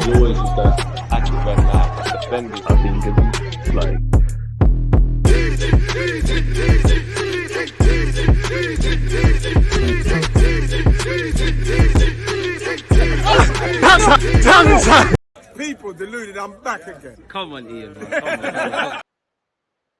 He always just does active when like defenders. I think it's like People deluded, I'm back again. Come on, Ian, bro. Come on.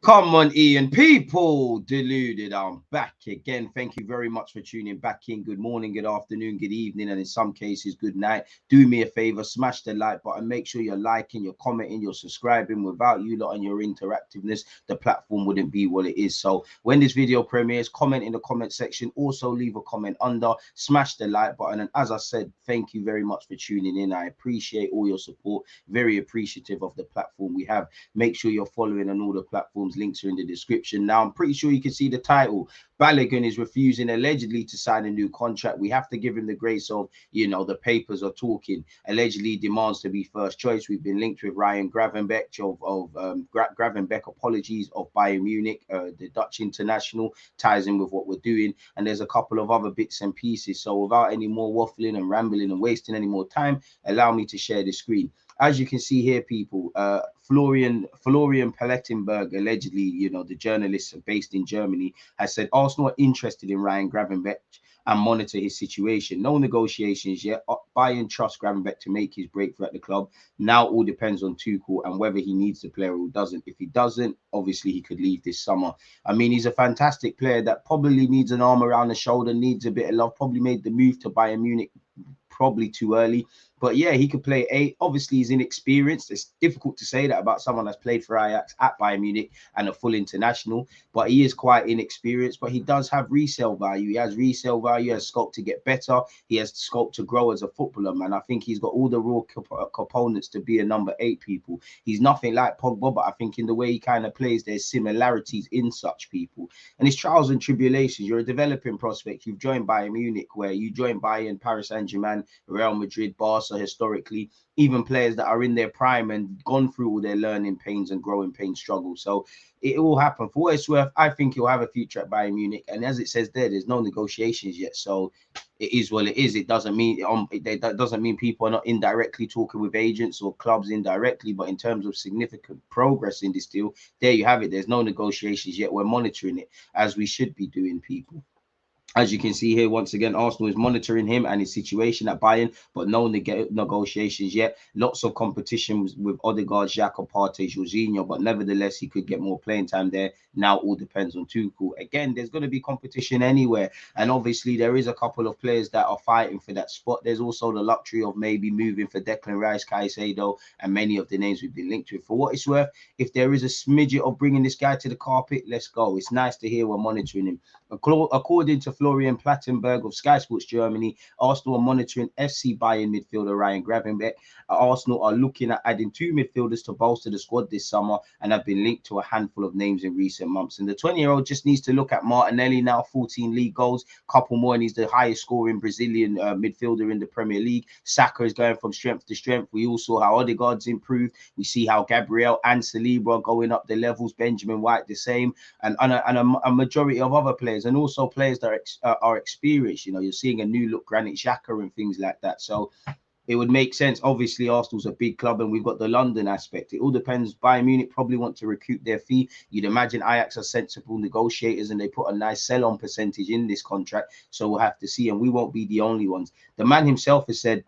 Come on, Ian. People deluded. I'm back again. Thank you very much for tuning back in. Good morning, good afternoon, good evening, and in some cases, good night. Do me a favor, smash the like button. Make sure you're liking, you're commenting, you're subscribing. Without you lot and your interactiveness, the platform wouldn't be what it is. So when this video premieres, comment in the comment section. Also, leave a comment under. Smash the like button. And as I said, thank you very much for tuning in. I appreciate all your support. Very appreciative of the platform we have. Make sure you're following on all the platforms. Links are in the description. Now, I'm pretty sure you can see the title. Balogun is refusing allegedly to sign a new contract. We have to give him the grace of, you know, the papers are talking. Allegedly demands to be first choice. We've been linked with Ryan Gravenberch of Gravenberch, apologies, of Bayern Munich, the Dutch international, ties in with what we're doing. And there's a couple of other bits and pieces. So without any more waffling and rambling and wasting any more time, allow me to share the screen. As you can see here, people, Florian Plettenberg, allegedly, you know, the journalist based in Germany, has said Arsenal are interested in Ryan Gravenberch and monitor his situation. No negotiations yet. Bayern trust Gravenberch to make his breakthrough at the club. Now all depends on Tuchel and whether he needs the player or doesn't. If he doesn't, obviously he could leave this summer. I mean, he's a fantastic player that probably needs an arm around the shoulder, needs a bit of love, probably made the move to Bayern Munich probably too early. But yeah, he could play eight. Obviously, he's inexperienced. It's difficult to say that about someone that's played for Ajax at Bayern Munich and a full international. But he is quite inexperienced. But he does have resale value. He has resale value. He has scope to get better. He has scope to grow as a footballer, man. I think he's got all the raw components to be a number 8, people. He's nothing like Pogba, but I think in the way he kind of plays, there's similarities in such people. And his trials and tribulations. You're a developing prospect. You've joined Bayern Munich, where you joined Bayern, Paris Saint-Germain, Real Madrid, Barca. Historically, even players that are in their prime and gone through all their learning pains and growing pain struggles. So it will happen. For what it's worth, I think he'll have a future at Bayern Munich. And as it says there, there's no negotiations yet. So it is what it is. It doesn't mean that doesn't mean people are not indirectly talking with agents or clubs indirectly. But in terms of significant progress in this deal, there you have it. There's no negotiations yet. We're monitoring it as we should be doing, people. As you can see here, once again, Arsenal is monitoring him and his situation at Bayern, but no negotiations yet. Lots of competition with Odegaard, Xhaka, Partey, Jorginho, but nevertheless, he could get more playing time there. Now all depends on Tuchel. Again, there's going to be competition anywhere. And obviously, there is a couple of players that are fighting for that spot. There's also the luxury of maybe moving for Declan Rice, Caicedo, and many of the names we've been linked with. For what it's worth, if there is a smidget of bringing this guy to the carpet, let's go. It's nice to hear we're monitoring him. According to Florian Plettenberg of Sky Sports Germany, Arsenal are monitoring FC Bayern midfielder Ryan Gravenberch. Arsenal are looking at adding 2 midfielders to bolster the squad this summer and have been linked to a handful of names in recent months. And the 20-year-old just needs to look at Martinelli now, 14 league goals, couple more, and he's the highest scoring Brazilian midfielder in the Premier League. Saka is going from strength to strength. We all saw how Odegaard's improved. We see how Gabriel and Saliba are going up the levels. Benjamin White the same, and a majority of other players, and also players that are experienced. You know, you're seeing a new look Granit Xhaka and things like that. So it would make sense. Obviously, Arsenal's a big club and we've got the London aspect. It all depends. Bayern Munich probably want to recoup their fee. You'd imagine Ajax are sensible negotiators and they put a nice sell-on percentage in this contract. So we'll have to see, and we won't be the only ones. The man himself has said,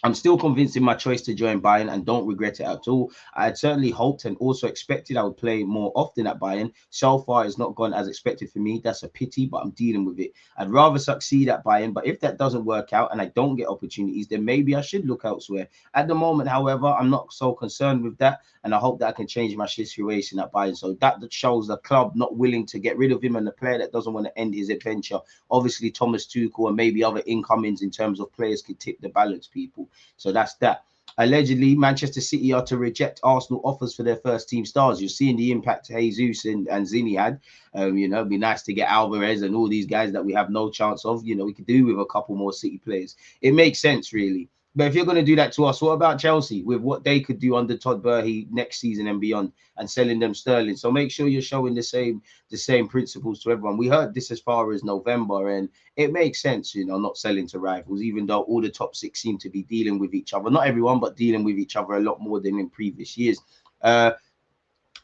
I'm still convinced in my choice to join Bayern and don't regret it at all. I had certainly hoped and also expected I would play more often at Bayern. So far, it's not gone as expected for me. That's a pity, but I'm dealing with it. I'd rather succeed at Bayern, but if that doesn't work out and I don't get opportunities, then maybe I should look elsewhere. At the moment, however, I'm not so concerned with that, and I hope that I can change my situation at Bayern. So that shows the club not willing to get rid of him and the player that doesn't want to end his adventure. Obviously, Thomas Tuchel and maybe other incomings in terms of players could tip the balance, people. So that's that. Allegedly, Manchester City are to reject Arsenal offers for their first team stars. You're seeing the impact Jesus and Zini had. You know, it'd be nice to get Alvarez and all these guys that we have no chance of. You know, we could do with a couple more City players. It makes sense, really. But if you're going to do that to us, what about Chelsea with what they could do under Todd Burley next season and beyond, and selling them sterling? So make sure you're showing the same principles to everyone. We heard this as far as November, and it makes sense, you know, not selling to rivals, even though all the top six seem to be dealing with each other. Not everyone, but dealing with each other a lot more than in previous years.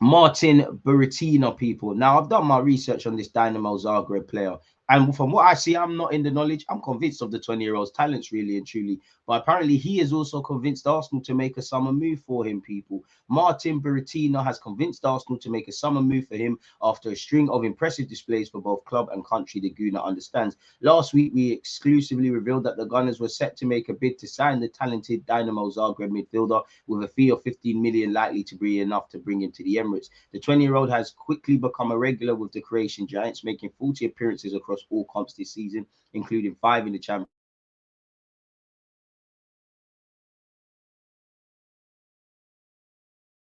Martin Baturina, people. Now, I've done my research on this Dynamo Zagreb player, and from what I see, I'm not in the knowledge. I'm convinced of the 20-year-old's talents, really and truly. But apparently, he is also convinced Arsenal to make a summer move for him, people. Martin Baturina has convinced Arsenal to make a summer move for him after a string of impressive displays for both club and country, the Gooner understands. Last week, we exclusively revealed that the Gunners were set to make a bid to sign the talented Dynamo Zagreb midfielder with a fee of 15 million, likely to be enough to bring him to the Emirates. The 20-year-old has quickly become a regular with the Croatian Giants, making 40 appearances across all comps this season, including 5 in the Champions.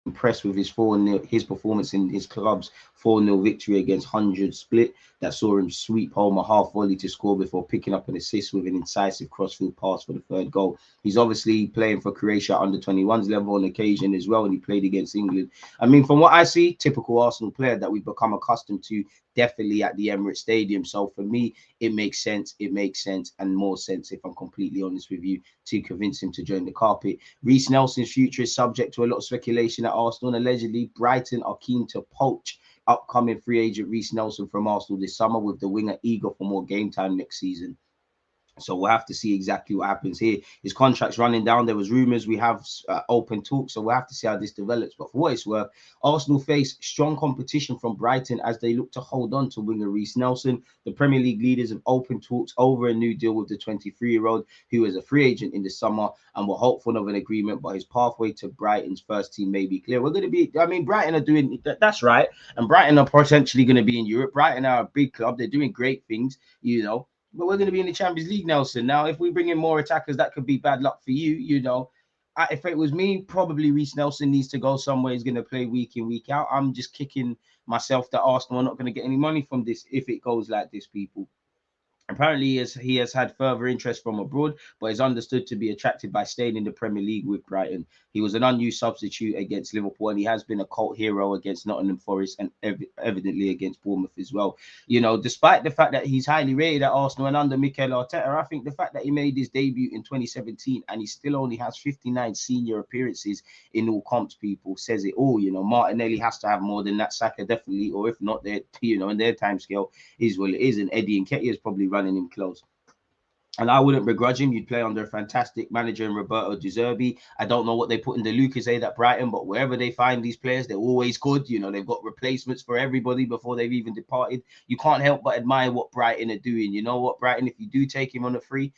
Impressed with his performance in his club's 4-0 victory against 100 Split that saw him sweep home a half volley to score before picking up an assist with an incisive crossfield pass for the third goal. He's obviously playing for Croatia under 21s level on occasion as well, and he played against England. I mean, from what I see, typical Arsenal player that we've become accustomed to, definitely at the Emirates Stadium. So for me, it makes sense. It makes sense, and more sense, if I'm completely honest with you, to convince him to join the carpet. Reiss Nelson's future is subject to a lot of speculation at Arsenal, and allegedly Brighton are keen to poach upcoming free agent Reiss Nelson from Arsenal this summer, with the winger eager for more game time next season. So we'll have to see exactly what happens here. His contract's running down. There was rumours we have open talks, so we'll have to see how this develops. But for what it's worth, Arsenal face strong competition from Brighton as they look to hold on to winger Reiss Nelson. The Premier League leaders have opened talks over a new deal with the 23-year-old, who is a free agent in the summer, and we're hopeful of an agreement, but his pathway to Brighton's first team may be clear. We're going to be, I mean, Brighton are doing, that's right, and Brighton are potentially going to be in Europe. Brighton are a big club. They're doing great things, you know. But we're going to be in the Champions League, Nelson. Now, if we bring in more attackers, that could be bad luck for you, you know. If it was me, probably Reiss Nelson needs to go somewhere. He's going to play week in, week out. I'm just kicking myself that Arsenal are not going to get any money from this if it goes like this, people. Apparently, he has had further interest from abroad, but is understood to be attracted by staying in the Premier League with Brighton. He was an unused substitute against Liverpool, and he has been a cult hero against Nottingham Forest and evidently against Bournemouth as well. You know, despite the fact that he's highly rated at Arsenal and under Mikel Arteta, I think the fact that he made his debut in 2017 and he still only has 59 senior appearances in all comps, people, says it all. You know, Martinelli has to have more than that, Saka definitely, or if not, they're, you know, in their timescale is what it is, and Eddie Nketiah is probably running him close. And I wouldn't begrudge him. You'd play under a fantastic manager in Roberto De Zerbi. I don't know what they put in the Lucasade at Brighton, but wherever they find these players, they're always good. You know, they've got replacements for everybody before they've even departed. You can't help but admire what Brighton are doing. You know what, Brighton, if you do take him on a free,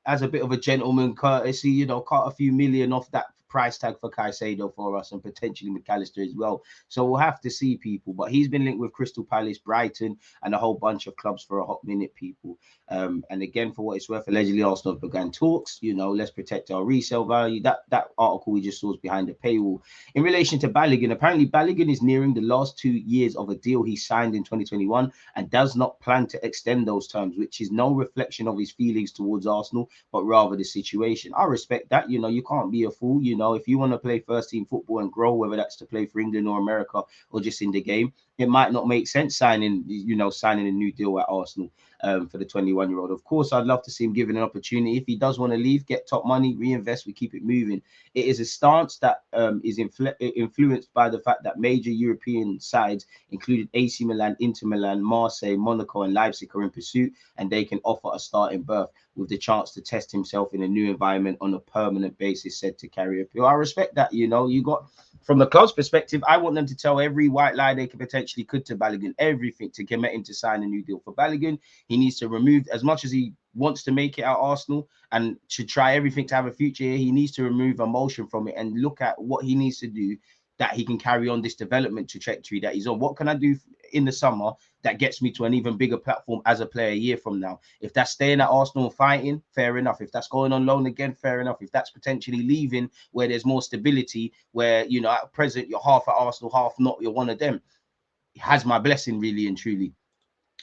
as a bit of a gentleman courtesy, you know, cut a few million off that price tag for Caicedo for us, and potentially McAllister as well. So we'll have to see, people. But he's been linked with Crystal Palace, Brighton, and a whole bunch of clubs for a hot minute, people. And again, for what it's worth, allegedly Arsenal began talks. You know, let's protect our resale value. That article we just saw is behind the paywall. In relation to Balogun, apparently Balogun is nearing the last 2 years of a deal he signed in 2021 and does not plan to extend those terms, which is no reflection of his feelings towards Arsenal, but rather the situation. I respect that. You know, you can't be a fool. You know, if you want to play first team football and grow, whether that's to play for England or America or just in the game, it might not make sense signing a new deal at Arsenal for the 21-year-old. Of course, I'd love to see him given an opportunity. If he does want to leave, get top money, reinvest, we keep it moving. It is a stance that is influenced by the fact that major European sides, including AC Milan, Inter Milan, Marseille, Monaco, and Leipzig, are in pursuit, and they can offer a starting berth with the chance to test himself in a new environment on a permanent basis, said to carry appeal. I respect that. You know, you got, from the club's perspective, I want them to tell every white lie they could to Balogun, everything to get him to sign a new deal. For Balogun, he needs to remove, as much as he wants to make it at Arsenal and should try everything to have a future here, he needs to remove emotion from it and look at what he needs to do that he can carry on this development trajectory that he's on. What can I do in the summer that gets me to an even bigger platform as a player a year from now? If that's staying at Arsenal and fighting, fair enough. If that's going on loan again, fair enough. If that's potentially leaving where there's more stability, where, you know, at present you're half at Arsenal, half not, you're one of them, it has my blessing, really and truly.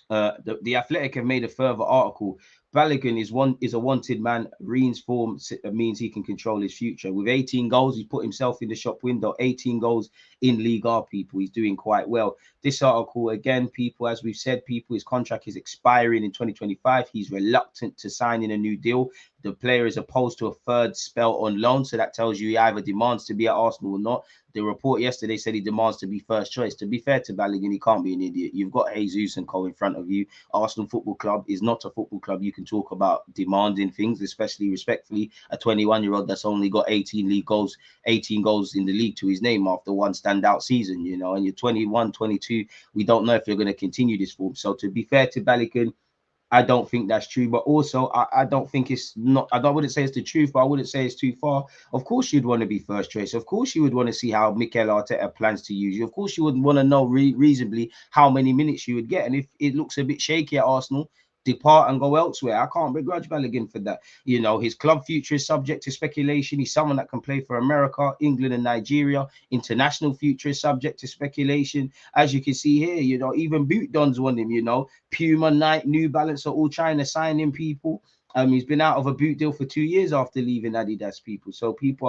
The Athletic have made a further article Balogun is a wanted man. Reiss form means he can control his future. With 18 goals, he's put himself in the shop window. 18 goals in League R, people. He's doing quite well. This article, again, people, as we've said, people, his contract is expiring in 2025. He's reluctant to sign in a new deal. The player is opposed to a third spell on loan, so that tells you he either demands to be at Arsenal or not. The report yesterday said he demands to be first choice. To be fair to Balogun, he can't be an idiot. You've got Jesus and Co in front of you. Arsenal Football Club is not a football club you can talk about demanding things, especially respectfully. A 21-year-old that's only got 18 league goals, 18 goals in the league to his name after one standout season, you know, and you're 21, 22. We don't know if you're going to continue this form. So to be fair to Balogun, I don't think that's true, but also I don't think it's not. Wouldn't say it's the truth, but I wouldn't say it's too far. Of course, you'd want to be first choice. Of course, you would want to see how Mikel Arteta plans to use you. Of course, you would want to know reasonably how many minutes you would get, and if it looks a bit shaky at Arsenal, depart and go elsewhere. I can't begrudge Balogun for that. You know, his club future is subject to speculation. He's someone that can play for America, England, and Nigeria. International future is subject to speculation. As you can see here, you know, even Boot Dons want him, you know. Puma, Nike, New Balance are all trying to sign him, people. He's been out of a boot deal for 2 years after leaving Adidas, people. So people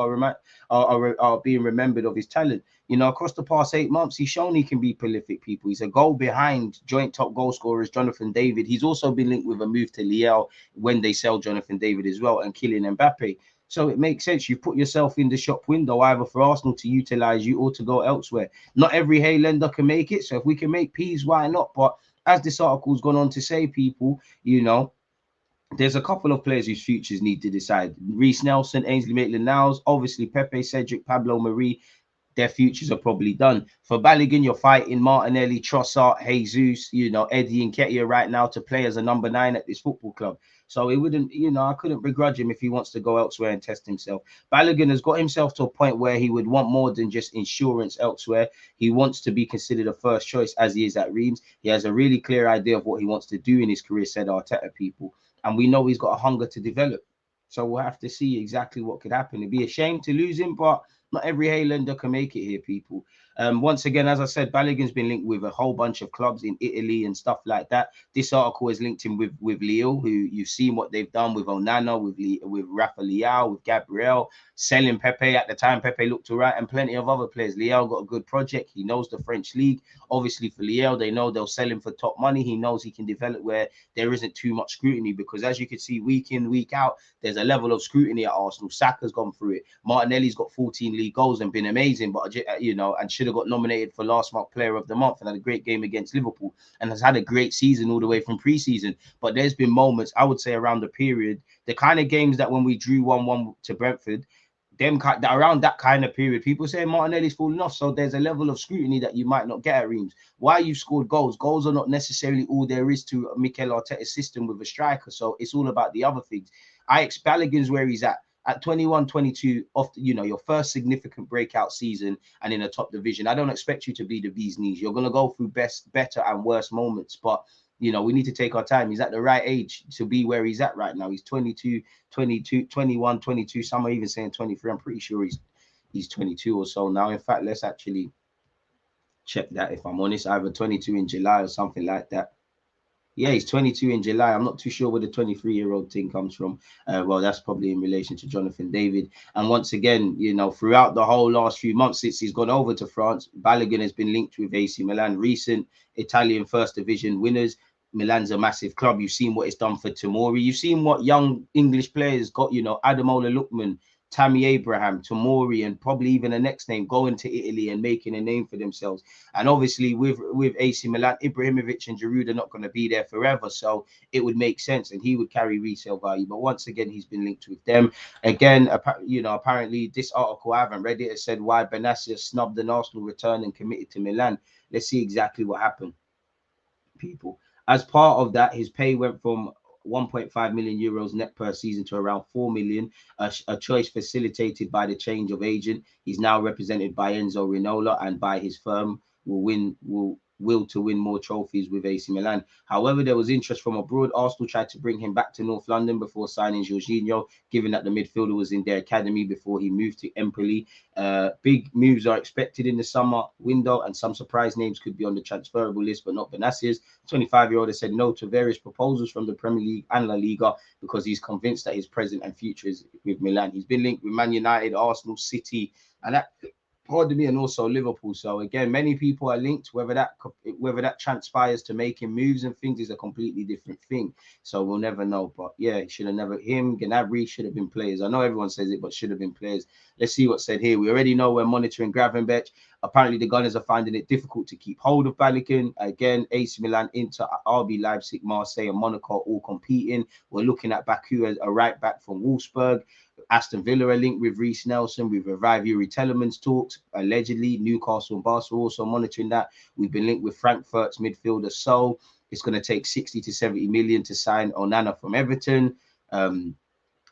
are being remembered of his talent. You know, across the past 8 months, he's shown he can be prolific, people. He's a goal behind joint top goal scorers, Jonathan David. He's also been linked with a move to Lille when they sell Jonathan David as well, and Kylian Mbappe. So it makes sense. You put yourself in the shop window, either for Arsenal to utilize you or to go elsewhere. Not every Haylender can make it. So if we can make peas, why not? But as this article's gone on to say, people, you know, there's a couple of players whose futures need to decide. Reiss Nelson, Ainsley Maitland-Niles, obviously Pepe, Cedric, Pablo Marie, their futures are probably done. For Balogun, you're fighting Martinelli, Trossard, Jesus, you know, Eddie Nketiah right now to play as a number 9 at this football club. So it wouldn't, you know, I couldn't begrudge him if he wants to go elsewhere and test himself. Balogun has got himself to a point where he would want more than just insurance elsewhere. He wants to be considered a first choice as he is at Reims. He has a really clear idea of what he wants to do in his career, said Arteta, people. And we know he's got a hunger to develop. So we'll have to see exactly what could happen. It'd be a shame to lose him, but not every Haylander can make it here, people. Once again, as I said, Balogun's been linked with a whole bunch of clubs in Italy and stuff like that. This article has linked him with Lille, who you've seen what they've done with Onana, with Rafa Leao, with Gabriel, selling Pepe at the time. Pepe looked all right, and plenty of other players. Lille got a good project. He knows the French league. Obviously, for Lille, they know they'll sell him for top money. He knows he can develop where there isn't too much scrutiny, because as you can see, week in, week out, there's a level of scrutiny at Arsenal. Saka's gone through it. Martinelli's got 14 league goals and been amazing, but you know, and should have got nominated for last month player of the month and had a great game against Liverpool and has had a great season all the way from pre-season. But there's been moments, I would say, around the period, the kind of games that when we drew 1-1 to Brentford, around that kind of period, people say Martinelli's falling off. So there's a level of scrutiny that you might not get at Reims. Why you've scored goals are not necessarily all there is to Mikel Arteta's system with a striker. So it's all about the other things. I expect Balogun's where he's at 21, 22, off, you know, your first significant breakout season and in a top division. I don't expect you to be the bee's knees. You're going to go through better and worse moments, but you know, we need to take our time. He's at the right age to be where he's at right now. He's 22, 22, 21, 22. Some are even saying 23. I'm pretty sure he's 22 or so now. In fact, let's actually check that, if I'm honest. Either 22 in July or something like that. Yeah, he's 22 in July. I'm not too sure where the 23-year-old thing comes from. Well, that's probably in relation to Jonathan David. And once again, you know, throughout the whole last few months since he's gone over to France, Balogun has been linked with AC Milan, recent Italian First Division winners. Milan's a massive club. You've seen what it's done for Tomori. You've seen what young English players got, you know, Ademola Lookman, Tammy Abraham, Tomori, and probably even the next name going to Italy and making a name for themselves. And obviously with AC Milan, Ibrahimovic and Giroud are not going to be there forever. So it would make sense and he would carry resale value. But once again, he's been linked with them. Again, you know, apparently this article, I haven't read it, it said why Benassia snubbed an Arsenal return and committed to Milan. Let's see exactly what happened, people. As part of that, his pay went from 1.5 million euros net per season to around 4 million, a choice facilitated by the change of agent. He's now represented by Enzo Rinola and by his firm will will to win more trophies with AC Milan. However, there was interest from abroad. Arsenal tried to bring him back to North London before signing Jorginho, given that the midfielder was in their academy before he moved to Empoli. Big moves are expected in the summer window, and some surprise names could be on the transferable list, but not Benassia's. 25-year-old has said no to various proposals from the Premier League and La Liga because he's convinced that his present and future is with Milan. He's been linked with Man United, Arsenal, City, and that, pardon me, and also Liverpool. So again, many people are linked. Whether that transpires to making moves and things is a completely different thing. So we'll never know. But yeah, it should have never. Him, Gnabry should have been players. I know everyone says it, but should have been players. Let's see what's said here. We already know we're monitoring Gravenberch. Apparently, the Gunners are finding it difficult to keep hold of Balogun. Again, AC Milan, Inter, RB Leipzig, Marseille, and Monaco all competing. We're looking at Baku as a right back from Wolfsburg. Aston Villa are linked with Reiss Nelson. We've revived Yuri Tellerman's talks, allegedly. Newcastle and Barcelona also monitoring that. We've been linked with Frankfurt's midfielder Sol. It's going to take 60 to 70 million to sign Onana from Everton.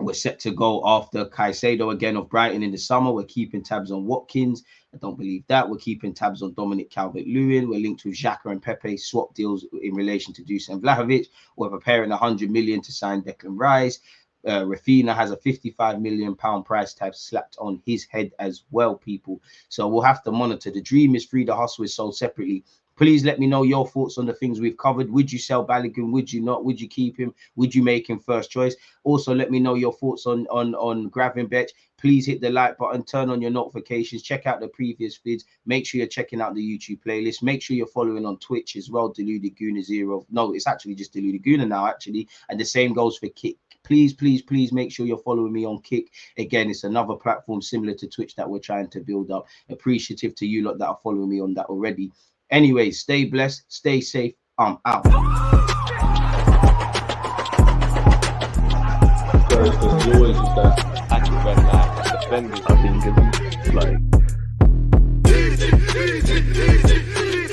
We're set to go after Caicedo again of Brighton in the summer. We're keeping tabs on Watkins. I don't believe that. We're keeping tabs on Dominic Calvert-Lewin. We're linked with Xhaka and Pepe swap deals in relation to Dusan Vlahovic. We're preparing 100 million to sign Declan Rice. Rafinha has a £55 million price tag slapped on his head as well, people. So we'll have to monitor. The dream is free, the hustle is sold separately. Please let me know your thoughts on the things we've covered. Would you sell Balogun? Would you not? Would you keep him? Would you make him first choice? Also, let me know your thoughts on Gravenberch. Please hit the like button, turn on your notifications, check out the previous vids. Make sure you're checking out the YouTube playlist. Make sure you're following on Twitch as well, Deluded Gooner 0. No, it's actually just Deluded Gooner now, actually. And the same goes for Kick. Please, please, please make sure you're following me on Kick. Again, it's another platform similar to Twitch that we're trying to build up. Appreciative to you lot that are following me on that already. Anyway, stay blessed, stay safe. I'm out. There's always just that active red line defending. I think it's like